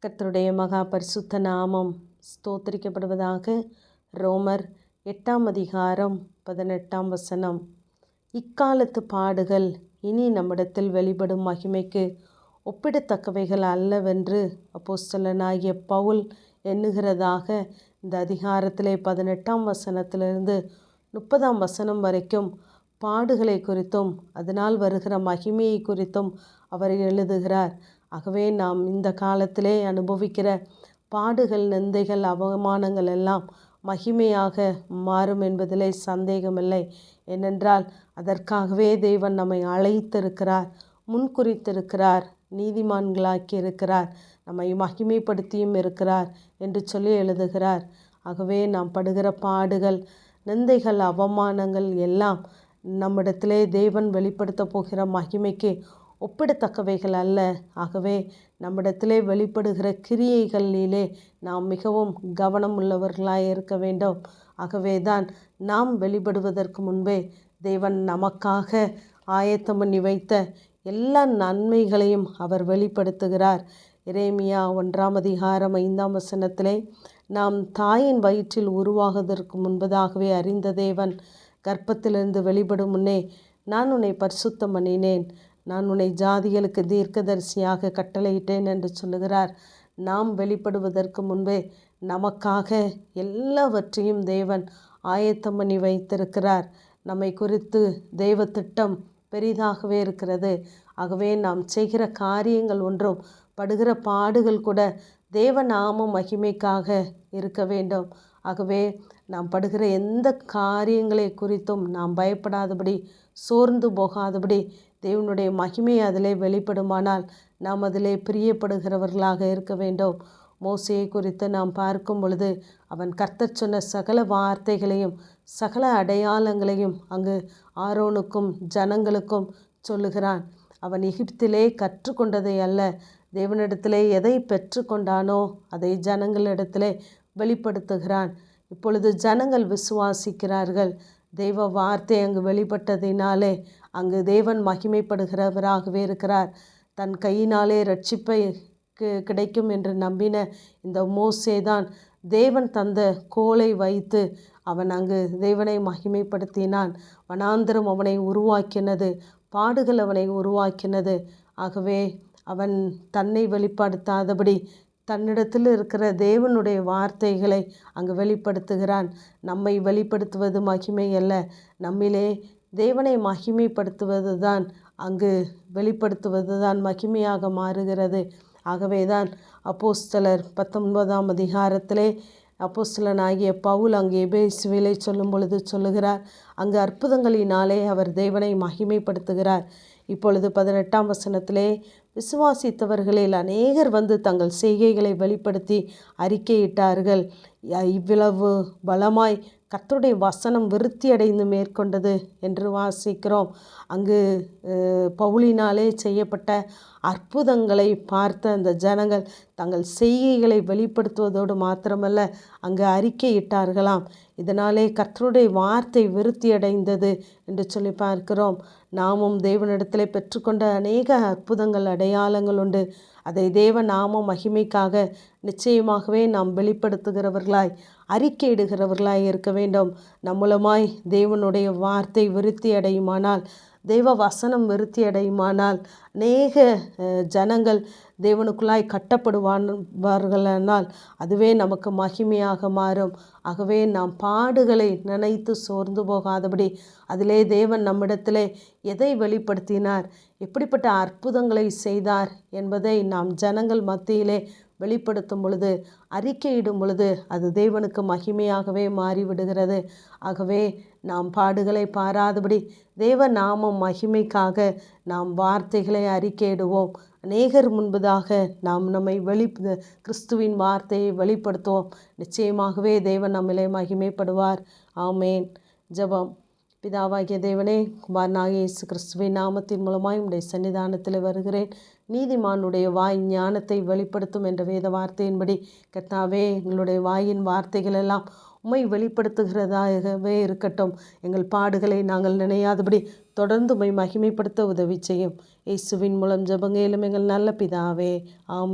கர்த்தருடைய மகா பரிசுத்த நாமம் ஸ்தோத்திரிக்கப்படுவதாக. ரோமர் 8:18. இக்காலத்து பாடுகள் இனி நம்மிடத்தில் வெளிப்படும் மகிமைக்கு ஒப்பிடத்தக்கவைகள் அல்லவென்று அப்போஸ்தலனாகிய பவுல் எண்ணுகிறதாக இந்த அதிகாரத்திலே 18 30 வரைக்கும் பாடுகளை குறித்தும் அதனால் வருகிற மகிமையை குறித்தும் அவர் எழுதுகிறார். ஆகவே நாம் இந்த காலத்திலே அனுபவிக்கிற பாடுகள், நிந்தைகள், அவமானங்கள் எல்லாம் மகிமையாக மாறும் என்பதிலே சந்தேகமில்லை. ஏனென்றால் அதற்காகவே தேவன் நம்மை அழைத்திருக்கிறார், முன்குறித்திருக்கிறார், நீதிமான்களாக்கி இருக்கிறார், நம்மை மகிமைப்படுத்தியும் இருக்கிறார் என்று சொல்லி எழுதுகிறார். ஆகவே நாம் படுகிற பாடுகள், நிந்தைகள், அவமானங்கள் எல்லாம் நம்மிடத்திலே தேவன் வெளிப்படுத்த போகிற மகிமைக்கு ஒப்பிடத்தக்கவைகள் அல்ல. ஆகவே நம்மிடத்திலே வெளிப்படுகிற கிரியைகளிலே நாம் மிகவும் கவனம் உள்ளவர்களாய் இருக்க வேண்டும். ஆகவே தான் நாம் வெளிப்படுவதற்கு முன்பே தேவன் நமக்காக ஆயத்தம் பண்ணி வைத்த எல்லா நன்மைகளையும் அவர் வெளிப்படுத்துகிறார். எரேமியா 1:5 நாம் தாயின் வயிற்றில் உருவாகுவதற்கு முன்பதாகவே அறிந்த தேவன் கர்ப்பத்திலிருந்து வெளிப்படும் முன்னே நான் உன்னை பரிசுத்தம் பண்ணினேன், நான் உன்னை ஜாதிகளுக்கு தீர்க்கதரிசியாக கட்டளையிட்டேன் என்று சொல்லுகிறார். நாம் வெளிப்படுவதற்கு முன்பே நமக்காக எல்லாவற்றையும் தேவன் ஆயத்தம் பண்ணி வைத்திருக்கிறார். நம்மை குறித்து தெய்வ திட்டம் பெரிதாகவே இருக்கிறது. ஆகவே நாம் செய்கிற காரியங்கள் ஒன்றும், படுகிற பாடுகள் கூட தேவ நாம மகிமைக்காக இருக்க வேண்டும். ஆகவே நாம் படுகிற எந்த காரியங்களை குறித்தும் நாம் பயப்படாதபடி, சோர்ந்து போகாதபடி, தேவனுடைய மகிமை அதிலே வெளிப்படுமானால் நாம் அதிலே பிரியப்படுகிறவர்களாக இருக்க வேண்டும். மோசேயை குறித்து நாம் பார்க்கும் பொழுது அவன் கர்த்தர் சொன்ன சகல வார்த்தைகளையும் சகல அடையாளங்களையும் அங்கு ஆரோனுக்கும் ஜனங்களுக்கும் சொல்லுகிறான். அவன் எகிப்திலே கற்றுக்கொண்டதை அல்ல, தேவனிடத்திலே எதை பெற்று கொண்டானோ அதை ஜனங்களிடத்திலே வெளிப்படுத்துகிறான். இப்பொழுது ஜனங்கள் விசுவாசிக்கிறார்கள். தெய்வ வார்த்தை அங்கு வெளிப்பட்டதினாலே அங்கு தேவன் மகிமைப்படுகிறவராகவே இருக்கிறார். தன் கையினாலே ரட்சிப்பை கிடைக்கும் என்று நம்பின இந்த மோசேதான் தேவன் தந்த கோலை வைத்து அவன் அங்கு தேவனை மகிமைப்படுத்தினான். வனாந்திரம் அவனை உருவாக்கினது, பாடுகள் அவனை உருவாக்கினது. ஆகவே அவன் தன்னை வெளிப்படுத்தாதபடி தன்னிடத்தில் இருக்கிற தேவனுடைய வார்த்தைகளை அங்கு வெளிப்படுத்துகிறான். நம்மை வெளிப்படுத்துவது மகிமை அல்ல, நம்மிலே தேவனை மகிமைப்படுத்துவது தான், அங்கு வெளிப்படுத்துவது தான் மகிமையாக மாறுகிறது. ஆகவே தான் அப்போஸ்தலர் 19 அப்போஸ்தலனாகிய பவுல் அங்கு எபேசுவிலே சொல்லும் பொழுது சொல்லுகிறார், அங்கு அற்புதங்களினாலே அவர் தேவனை மகிமைப்படுத்துகிறார். இப்பொழுது 18 விசுவாசித்தவர்களில் அநேகர் வந்து தங்கள் செய்கைகளை வெளிப்படுத்தி அறிக்கையிட்டார்கள். இவ்வளவு பலமாய் கர்த்தருடைய வசனம் விருத்தி அடைந்து மேற்கொண்டது என்று வாசிக்கிறோம். அங்கு பவுலினாலே செய்யப்பட்ட அற்புதங்களை பார்த்த அந்த ஜனங்கள் தங்கள் செய்கைகளை வெளிப்படுத்துவதோடு மாத்திரமல்ல, அங்கு அறிக்கையிட்டார்களாம். இதனாலே கர்த்தருடைய வார்த்தை விருத்தி அடைந்தது என்று சொல்லி பார்க்கிறோம். நாமும் தேவனிடத்திலே பெற்றுக்கொண்ட அநேக அற்புதங்கள், அடையாளங்கள் உண்டு. அதை தேவ நாம மகிமைக்காக நிச்சயமாகவே நாம் வெளிப்படுத்துகிறவர்களாய், அறிக்கையிடுகிறவர்களாய் இருக்க வேண்டும். நம்மூலமாய் தேவனுடைய வார்த்தை விருத்தி அடையுமானால், தேவ வசனம் விருத்தி அடையுமானால், அநேக ஜனங்கள் தேவனுக்குள்ளாய் கட்டப்படுவார்களானால் அதுவே நமக்கு மகிமையாக மாறும். ஆகவே நாம் பாடுகளை நினைத்து சோர்ந்து போகாதபடி, அதிலே தேவன் நம்மிடத்திலே எதை வெளிப்படுத்தினார், எப்படிப்பட்ட அற்புதங்களை செய்தார் என்பதை நாம் ஜனங்கள் மத்தியிலே வெளிப்படுத்தும் பொழுது, அறிக்கையிடும் பொழுது அது தேவனுக்கு மகிமையாகவே மாறிவிடுகிறது. ஆகவே நாம் பாடுகளை பாராதபடி தேவ நாமம் மகிமைக்காக நாம் வார்த்தைகளை அறிக்கையிடுவோம். அநேகர் முன்பதாக நாம் நம்மை கிறிஸ்துவின் வார்த்தையை வெளிப்படுத்துவோம். நிச்சயமாகவே தேவன் நம்மிலே மகிமைப்படுவார். ஆமேன். ஜெபம். பிதாவாகிய தேவனே, குமாரனாகிய இயேசு கிறிஸ்துவின் நாமத்தின் மூலமாய் உம்முடைய சன்னிதானத்தில் வருகிறேன். நீதிமானுடைய வாய் ஞானத்தை வெளிப்படுத்தும் என்ற வேத வார்த்தையின்படி கர்த்தாவே, எங்களுடைய வாயின் வார்த்தைகள் எல்லாம் உம்மை வெளிப்படுத்துகிறதாகவே இருக்கட்டும். எங்கள் பாடுகளை நாங்கள் நினையாதபடி தொடர்ந்து உம்மை மகிமைப்படுத்த உதவி செய்யும். இயேசுவின் மூலம் ஜெபங்கேலும் எங்கள் நல்ல பிதாவே. ஆமென்.